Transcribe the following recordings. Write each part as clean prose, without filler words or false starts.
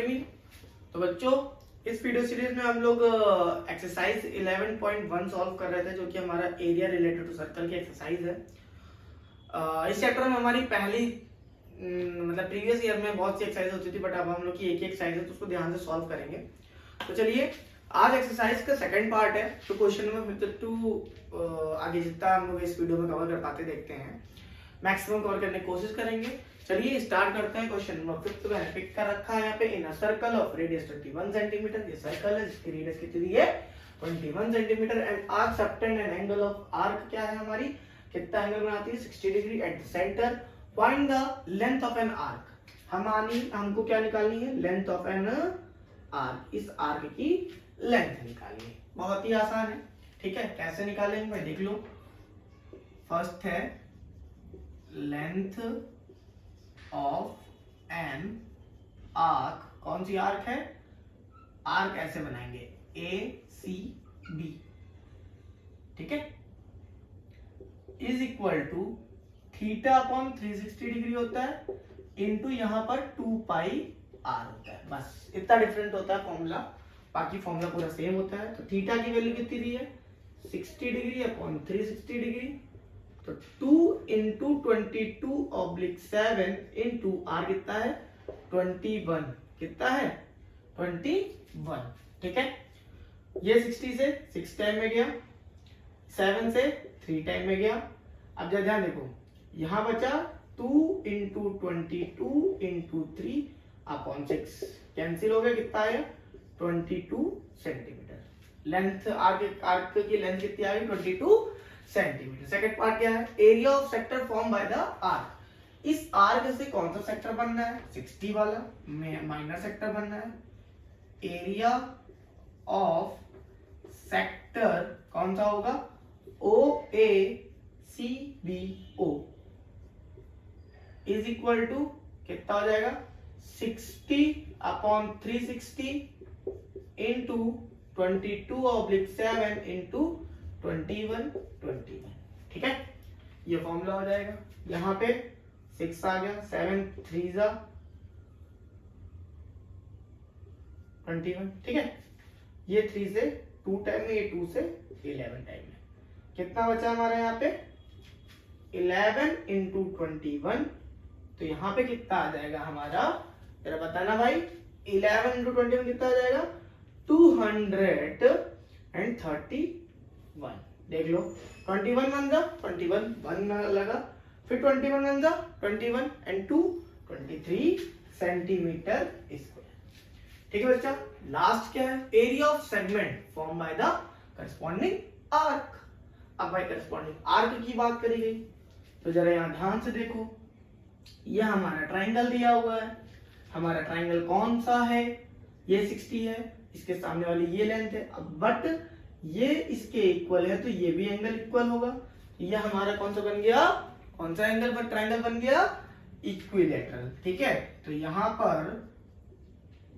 with me? तो बच्चों इस वीडियो सीरीज में हम लोग एक्सरसाइज 11.1 सॉल्व कर रहे थे, जो कि हमारा एरिया रिलेटेड टू सर्कल की एक्सरसाइज है। इस चैप्टर में हमारी पहली मतलब प्रीवियस ईयर में बहुत सी एक्सरसाइज होती थी, बट अब हम लोग की एक ही एक्सरसाइज है तो उसको ध्यान से सॉल्व करेंगे। तो चलिए, आज एक्सरसाइज का सेकंड पार्ट है, तो क्वेश्चन नंबर 52 आगे जितना हम लोग इस वीडियो में कवर कर पाते देखते हैं, मैक्सिमम कवर करने की कोशिश करेंगे। चलिए स्टार्ट करते हैं। क्वेश्चन नंबर 5 मैंने पिक कर रखा है यहाँ पे। In a circle of radius 21 centimetre, ये सर्कल है जिसकी रेडियस कितनी है 21 centimetre, and arc subtend and angle of arc क्या है हमारी, कितना एंगल बनाती है 60 degree at the centre. Find the length of an arc, हमको क्या निकालनी है, लेंथ ऑफ एन आर्क, इस आर्क की लेंथ निकालनी है। बहुत ही आसान है, ठीक है। कैसे निकालेंगे भाई देख लो। फर्स्ट है लेंथ ऑफ एन आर्क, कौन सी आर्क है, आर्क ऐसे बनाएंगे ACB, ठीक है, is equal to theta upon 360 degree होता है इनटू यहां पर 2 पाई आर होता है। बस इतना डिफरेंट होता है फॉर्मूला, बाकी फॉर्मूला पूरा सेम होता है। तो थीटा की वैल्यू कितनी दी है 60 डिग्री अपॉन 360 डिग्री, तो 2 इंटू 22/7 इंटू आर कितना है 21, कितना है 21, ठीक है। ये 60 से 6 टाइम में गया, 7 से 3 टाइम में गया। अब जरा ध्यान देखो, यहां बचा 2 इंटू 22 इंटू 3 अपॉन 6, कैंसिल हो गया, कितना आया 22 सेंटीमीटर। लेंथ आर्क की लेंथ कितनी आ गई 22 सेंटीमीटर। सेकंड पार्ट क्या है, area of sector form by the arc. इस आर्क से कौन सा सेक्टर बनना है 60 वाला, माइनर सेक्टर बनना है। एरिया ऑफ सेक्टर कौन सा होगा OACBO इज इक्वल टू कितना हो जाएगा 60 अपॉन 360 इंटू 22/7 इंटू 21, ठीक है। ये फॉर्मूला हो जाएगा। यहां पे 6 आ गया, 7 3 जा 21, ठीक है। ये 3 से 2 टाइम में, ये 2 से 11 टाइम में, कितना बचा हमारा यहाँ पे 11 इंटू 21, तो यहाँ पे कितना आ जाएगा हमारा, जरा बताना भाई, 11 इंटू 21 कितना आ जाएगा 231। देख लो 21 वन जा 21 1 लगा, फिर 21 वन जा 21 एंड 2 23 सेंटीमीटर स्क्वायर, ठीक है बच्चा। लास्ट क्या है, area of segment form by the corresponding arc. अब भाई करस्पॉन्डिंग आर्क की बात करी गई, तो जरा यहाँ ध्यान से देखो, यह हमारा ट्राइंगल दिया हुआ है। हमारा ट्राइंगल कौन सा है, ये 60 है, इसके सामने वाली ये लेंथ है, बट ये इसके इक्वल है तो ये भी एंगल इक्वल होगा। ये हमारा कौन सा बन गया, कौन सा एंगल पर ट्राइंगल बन गया, इक्विलैटरल, ठीक है। तो यहां पर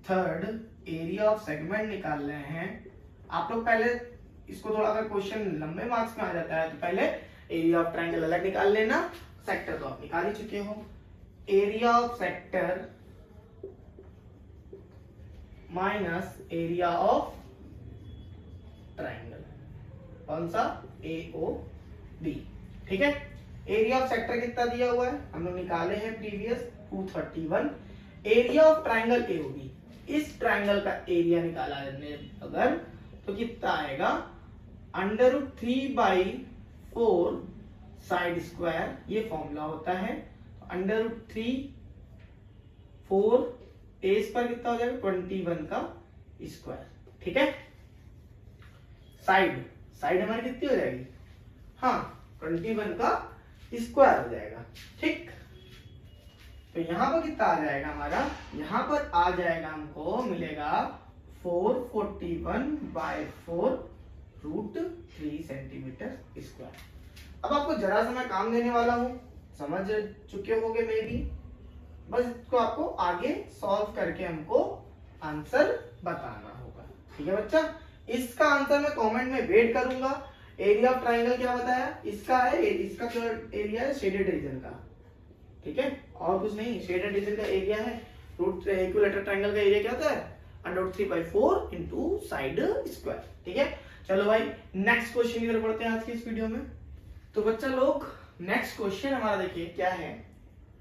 थर्ड एरिया ऑफ सेगमेंट निकाल रहे हैं। आप लोग पहले इसको थोड़ा, अगर क्वेश्चन लंबे मार्क्स में आ जाता है तो पहले एरिया ऑफ ट्राइंगल अलग निकाल लेना, सेक्टर तो आप निकाल ही चुके हो। Area of sector minus area of triangle, कौन सा AOB, ठीक है। एरिया ऑफ सेक्टर कितना दिया हुआ है, हम लोग निकाले हैं previous 231। Area of triangle AOB, इस ट्राइंगल का एरिया निकाला अगर तो कितना आएगा √3/4 साइड स्क्वायर, ये फॉर्मूला होता है। √3 4 एस पर कितना हो जाएगा 21 का स्क्वायर, ठीक है। साइड हमारी कितनी हो जाएगी, हाँ 21 का स्क्वायर हो जाएगा, ठीक। तो यहां पर कितना आ जाएगा हमारा, यहां पर आ जाएगा, हमको मिलेगा 441/4 √3 सेंटीमीटर स्क्वायर। अब आपको जरा सा मैं काम देने वाला हूं, समझ चुके होंगे मे भी, बस इसको आपको आगे सॉल्व करके हमको आंसर बताना होगा, ठीक है बच्चा। इसका आंसर मैं कमेंट में वेट करूंगा। एरिया ऑफ ट्राइंगल क्या बताया, इसका है, इसका जो एरिया है शेडेड रीजन का, ठीक है, और कुछ नहीं, शेडेड रीजन का एरिया है रूट इक्विलेटरल ट्रायंगल का एरिया क्या होता है √3/4 इनटू साइड स्क्वायर। ठीक है, चलो भाई नेक्स्ट क्वेश्चन की तरफ बढ़ते हैं आज की इस वीडियो में। तो बच्चा लोग नेक्स्ट क्वेश्चन हमारा देखिए क्या है,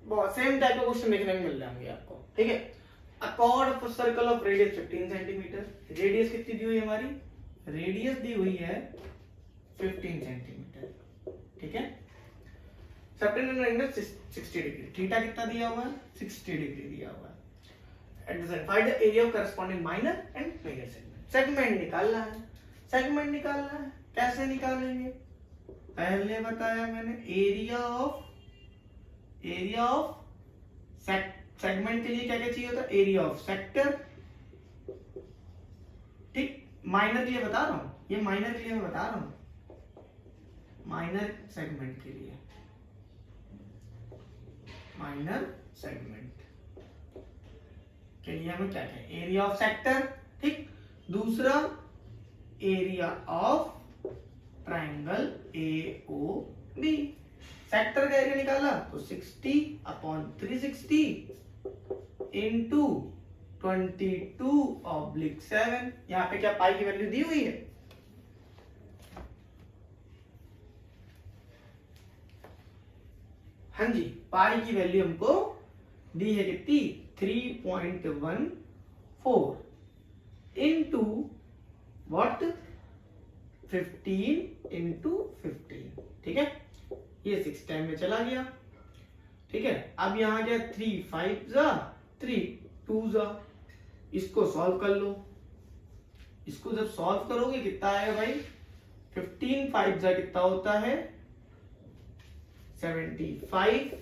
बहुत सेम टाइप का क्वेश्चन देखने में मिल जाएंगे आपको। ठीक है, अ cord of a circle of radius 15 centimetre, radius कितनी दी हुई है हमारी, रेडियस दी हुई है 15 सेंटीमीटर। ठीक है, सबटेंडेड एंगल 60 डिग्री, थीटा कितना दिया हुआ है 60 डिग्री दिया हुआ है। At the centre find the area of corresponding minor and major segment. Segment निकालना है, सेगमेंट निकालना है, कैसे निकालेंगे, पहले बताया मैंने एरिया ऑफ सेगमेंट के लिए क्या क्या चाहिए होता है, एरिया ऑफ सेक्टर। ठीक, माइनर के लिए बता रहा हूं, ये माइनर के लिए मैं बता रहा हूं, माइनर सेगमेंट के लिए, माइनर सेगमेंट के लिए हमें क्या क्या, एरिया ऑफ सेक्टर। ठीक, दूसरा area of triangle AOB। Sector का एरिया निकाला तो 60/360 इंटू 22/7। यहां पे क्या पाई की वैल्यू दी हुई है, हाँ जी, पाई की वैल्यू हमको दी है कितनी 3.14 इंटू व्हाट 15 इंटू 15। ठीक है, ये 6 टाइम में चला गया। ठीक है, अब यहां गया 3 5 जा 3 2 जा, इसको सॉल्व कर लो। इसको जब सॉल्व करोगे कितना आएगा भाई, 15 5 जा कितना होता है 75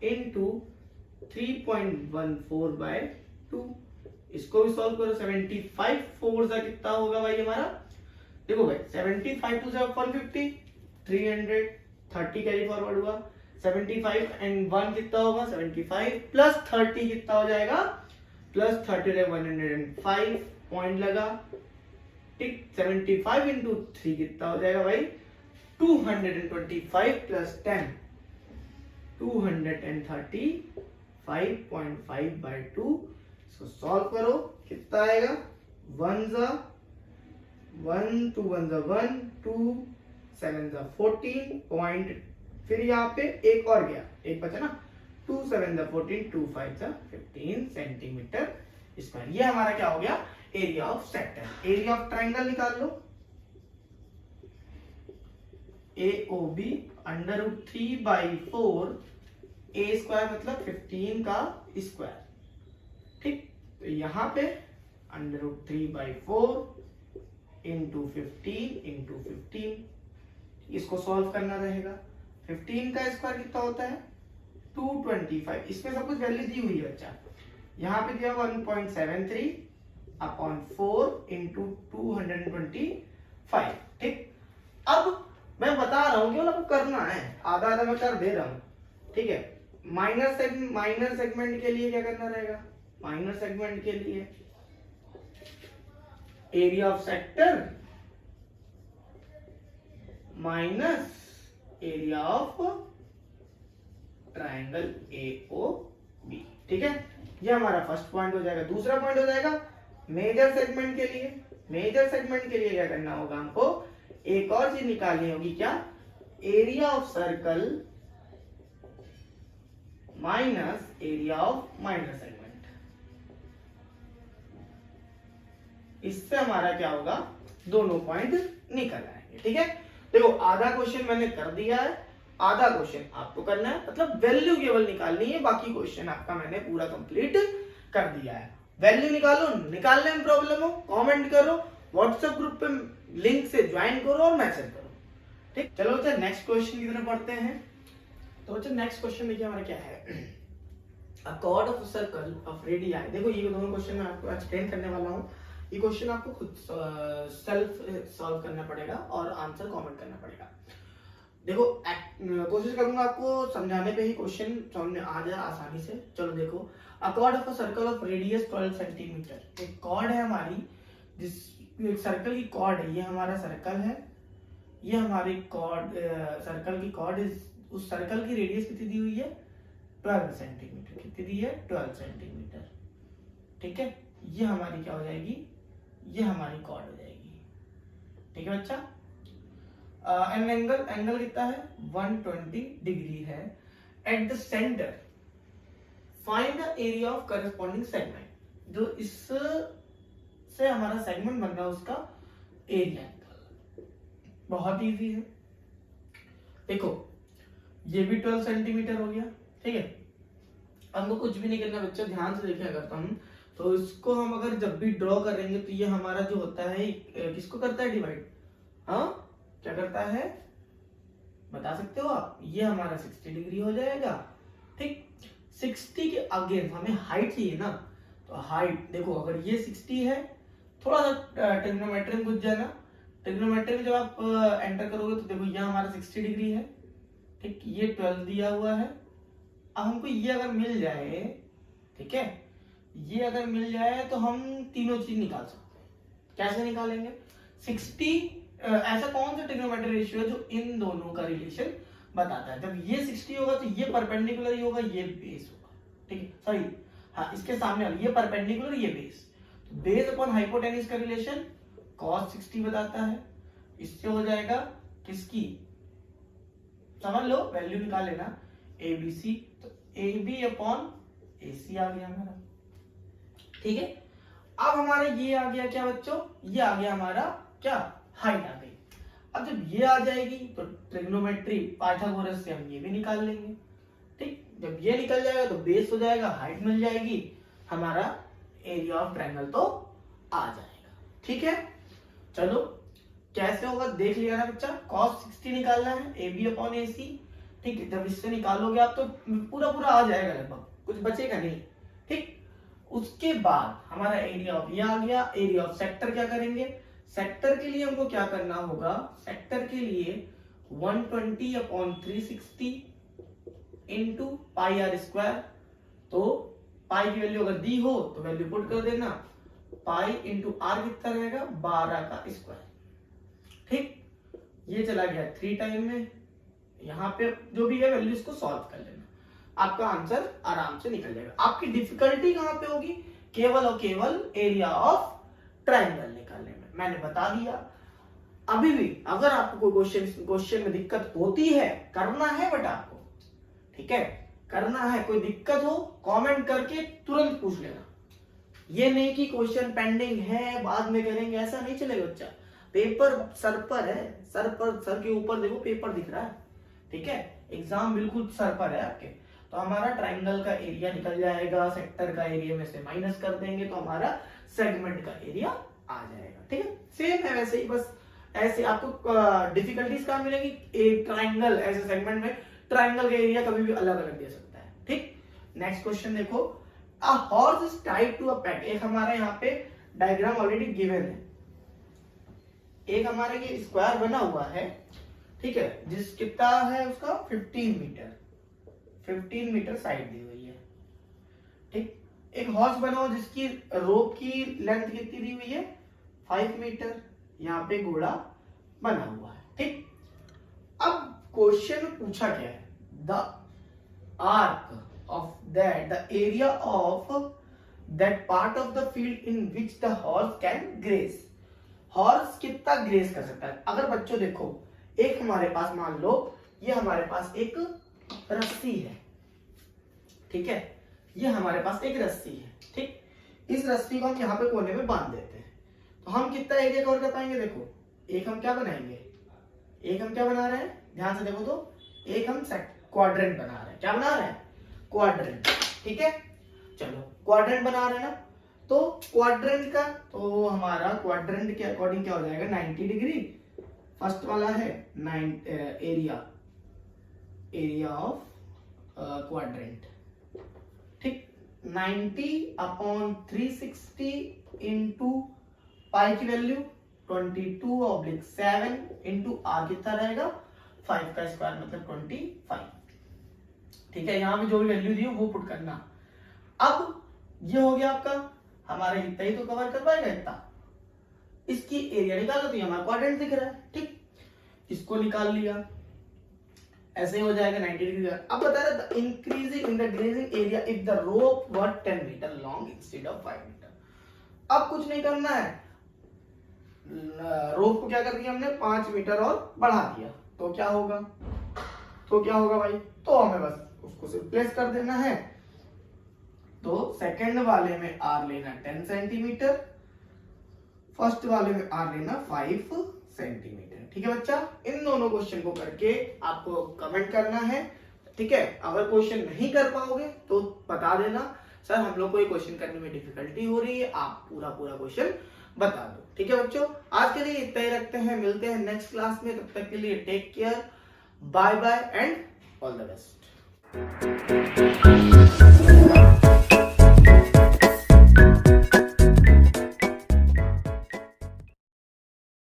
इंटू 3.14/2। इसको भी सॉल्व करो, 75 4 जा कितना होगा भाई हमारा, देखो भाई 75 2 जा 150, 300 30 कैरी फॉरवर्ड हुआ, 75 एंड 1 कितना होगा 75 प्लस 30 कितना हो जाएगा प्लस 30 105 पॉइंट लगा। ठीक, 75 इंटू 3 कितना हो जाएगा भाई 225 प्लस 10 235.5/2। इसको सॉल्व करो कितना आएगा 1 जा 1 2 1 जा 1 2 7 जा 14 पॉइंट, फिर यहाँ पे एक और गया, एक बचा ना 2 7 जा 14 2 5 जा 15 सेंटीमीटर स्क्वायर। ये हमारा क्या हो गया area of sector. Area of triangle निकाल लो, AOB √3/4 A स्क्वायर मतलब 15 का स्क्वायर। ठीक, तो यहां पे √3/4 इंटू 15 इंटू 15, इसको सॉल्व करना रहेगा। 15 का स्क्वायर कितना होता है 225, इसमें सब कुछ वैल्यू दी हुई है बच्चा, यहाँ पे दिया 1.73/4 इंटू 225। ठीक, अब मैं बता रहा हूं कि आपको करना है, आधा आधा मैं कर दे रहा हूं। ठीक है, माइनर सेगमेंट के लिए क्या करना रहेगा, माइनर सेगमेंट के लिए area of sector minus area of triangle AOB। ठीक है, ये हमारा फर्स्ट पॉइंट हो जाएगा। दूसरा पॉइंट हो जाएगा मेजर सेगमेंट के लिए। मेजर सेगमेंट के लिए क्या करना होगा हमको, एक और चीज निकालनी होगी, क्या, area of circle minus area of minor segment. इससे हमारा क्या होगा, दोनों पॉइंट निकल आएंगे। ठीक है, देखो आधा क्वेश्चन मैंने कर दिया है, आधा क्वेश्चन आपको करना है, मतलब वैल्यू केवल निकालनी है, बाकी क्वेश्चन आपका मैंने पूरा कंप्लीट कर दिया है। वैल्यू निकालो, निकालने में प्रॉब्लम हो कमेंट करो, व्हाट्सएप ग्रुप पे लिंक से ज्वाइन करो और मैसेज करो। ठीक, चलो बच्चा नेक्स्ट क्वेश्चन की तरफ बढ़ते हैं। तो बच्चा नेक्स्ट क्वेश्चन देखिए हमारा क्या है, अ cord of circle of radius. देखो ये दोनों क्वेश्चन मैं आपको एक्सप्लेन करने वाला हूँ, ये क्वेश्चन आपको खुद सेल्फ सॉल्व करना पड़ेगा और आंसर कमेंट करना पड़ेगा। देखो कोशिश करूंगा आपको समझाने पे ही क्वेश्चन सामने आ जाए आसानी से। चलो देखो, अ cord of a circle of radius 12 centimetre. एक कॉर्ड है हमारी, जिस सर्कल की कॉर्ड है, ये हमारा सर्कल है, ये हमारी कॉर्ड सर्कल की कॉर्ड, उस सर्कल की रेडियस कितनी दी हुई है 12 सेंटीमीटर। कितनी दी है? 12 सेंटीमीटर। ठीक है, ये हमारी क्या हो जाएगी? ये हमारी कॉर्ड हो जाएगी। ठीक है बच्चा। एंड एंगल कितना है? 120 डिग्री है। At the centre find the area of corresponding segment. जो इससे हमारा सेगमेंट बन रहा है उसका एरिया निकालना। बहुत इजी है। देखो ये भी 12 सेंटीमीटर हो गया। ठीक है, हमको कुछ भी नहीं करना बच्चा, ध्यान से देखिए अगर हम, तो इसको हम अगर जब भी ड्रॉ करेंगे तो ये हमारा जो होता है किसको करता है डिवाइड? हाँ, क्या करता है बता सकते हो आप? ये हमारा 60 डिग्री हो जाएगा। ठीक, 60 के अगेंस्ट हमें हाइट चाहिए ना, तो हाइट देखो अगर ये 60 है, थोड़ा सा ट्रिग्नोमेट्री में घुस जाना। ट्रिग्नोमेट्री में जब आप एंटर करोगे तो देखो ये हमारा 60 डिग्री है। ठीक, ये 12 दिया हुआ है। अब हमको ये अगर मिल जाए, ठीक है, ये अगर मिल जाए तो हम तीनों चीज निकाल सकते हैं। कैसे निकालेंगे? 60 ऐसा कौन सा ट्रिग्नोमेट्री रेशियो है जो इन दोनों का रिलेशन बताता है? जब ये 60 होगा तो ये परपेंडिकुलर ही होगा, ये बेस होगा। ठीक है, सॉरी हाँ, इसके सामने वाला ये परपेंडिकुलर, ये बेस। तो बेस अपॉन हाइपोटेन्यूज का रिलेशन cos 60 बताता है। इससे हो जाएगा किसकी? समझ लो, वैल्यू निकाल लेना ABC। तो AB अपॉन AC आ गया हमारा। ठीक है, अब हमारा ये आ गया क्या बच्चों? ये आ गया हमारा क्या? हाइट आ गई। अब जब ये आ जाएगी तो ट्रिग्नोमेट्री पाइथागोरस से हम ये भी निकाल लेंगे। ठीक, जब ये निकल जाएगा तो बेस हो जाएगा, हाइट मिल जाएगी, हमारा एरिया ऑफ ट्रायंगल तो आ जाएगा। ठीक है, चलो कैसे होगा देख लिया ना बच्चा। cos 60 निकालना है, AB अपॉन AC। ठीक है, जब इससे निकालोगे आप तो पूरा पूरा आ जाएगा, लगभग कुछ बचेगा नहीं। ठीक, उसके बाद हमारा एरिया ऑफ ये आ गया। एरिया ऑफ सेक्टर क्या करेंगे? सेक्टर के लिए हमको क्या करना होगा? सेक्टर के लिए 120 upon 360 into pi r square. तो पाई की वैल्यू अगर दी हो तो वैल्यू पुट कर देना। पाई इंटू आर कितना रहेगा? 12 का स्क्वायर। ठीक, ये चला गया 3 टाइम में। यहाँ पे जो भी है वैल्यू इसको सॉल्व कर लेना, आपका आंसर आराम से निकल जाएगा। आपकी डिफिकल्टी कहां पे होगी? केवल और केवल एरिया ऑफ ट्रायंगल निकालने में। मैंने बता दिया। अभी भी अगर आपको कोई क्वेश्चन में दिक्कत होती है, करना है बट आपको, ठीक है, करना है, कोई दिक्कत हो कमेंट करके तुरंत पूछ लेना। ये नहीं कि क्वेश्चन पेंडिंग है बाद में करेंगे, ऐसा नहीं चलेगा बच्चा। पेपर सर पर है, सर पर, सर के ऊपर देखो पेपर दिख रहा है। ठीक है, एग्जाम बिल्कुल सर पर है आपके। तो हमारा ट्रायंगल का एरिया निकल जाएगा, सेक्टर का एरिया में से माइनस कर देंगे तो हमारा सेगमेंट का एरिया आ जाएगा। ठीक है, सेम है वैसे ही, बस ऐसे आपको डिफिकल्टीज कहां मिलेगी? एक ट्रायंगल ऐसे सेगमेंट में ट्रायंगल का एरिया कभी भी अलग अलग दे सकता है। ठीक, नेक्स्ट क्वेश्चन देखो। A horse is tied to a peg. एक हमारा यहाँ पे डायग्राम ऑलरेडी गिवन है। एक हमारे ये स्क्वायर बना हुआ है, ठीक है, जिस कितना है उसका 15 मीटर, 15 मीटर साइड दी हुई है। ठीक, एक हॉर्स बना हुआ जिसकी रोप की लेंथ कितनी दी हुई है? 5 मीटर। यहाँ पे घोड़ा बना हुआ है। ठीक, अब क्वेश्चन पूछा क्या है? The arc of that, the area of that part of the field in which the horse can grace. Horse कितना ग्रेस कर सकता है? अगर बच्चों देखो, एक हमारे पास मान लो ये हमारे पास एक रस्सी है। ठीक है, ये हमारे पास एक रस्सी है। ठीक, इस रस्सी को हम यहाँ पे कोने में बांध देते हैं तो हम कितना एरिया कवर कर पाएंगे? देखो, एक हम क्या बनाएंगे? एक हम क्या बना रहे हैं? ध्यान से देखो तो, एक हम क्वाड्रेंट बना रहे हैं। क्या बना रहे हैं? क्वाड्रेंट। ठीक है, चलो क्वाड्रेंट बना रहे हैं ना, तो क्वाड्रेंट का, तो हमारा क्वाड्रेंट के अकॉर्डिंग क्या हो जाएगा? 90 डिग्री। फर्स्ट वाला है एरिया ऑफ क्वाड्रेंट। ठीक, 90 अपॉन 360 इंटू पाई की वैल्यू 22/7 इंटू आर कितना रहेगा? 5 का स्क्वायर मतलब 25। ठीक है, यहाँ पे जो भी वैल्यू दी है वो पुट करना। अब ये हो गया आपका, हमारे इतना ही तो कवर कर पाएगा इतना। इसकी एरिया निकालो तो ये हमारा क्वाड्रेंट दिख रहा है। ठीक, इसको निकाल लिया। ऐसे ही हो जाएगा 90 डिग्री। अब बता रहा था increasing in the grazing area if the rope were 10 metre long instead of 5 metre. अब कुछ नहीं करना है, रोप को क्या कर दिया हमने 5 मीटर और बढ़ा दिया, तो क्या होगा, भाई, तो हमें बस उसको सिर्फ प्लेस कर देना है। तो सेकंड वाले में आर लेना 10 सेंटीमीटर, फर्स्ट वाले में आर लेना 5 सेंटीमीटर। ठीक है बच्चा, इन दोनों क्वेश्चन को करके आपको कमेंट करना है। ठीक है, अगर क्वेश्चन नहीं कर पाओगे तो बता देना, सर हम लोग को ये क्वेश्चन करने में डिफिकल्टी हो रही है, आप पूरा क्वेश्चन बता दो। ठीक है बच्चों, आज के लिए इतना ही रखते हैं, मिलते हैं नेक्स्ट क्लास में, तब तक के लिए take care, bye bye and all the best.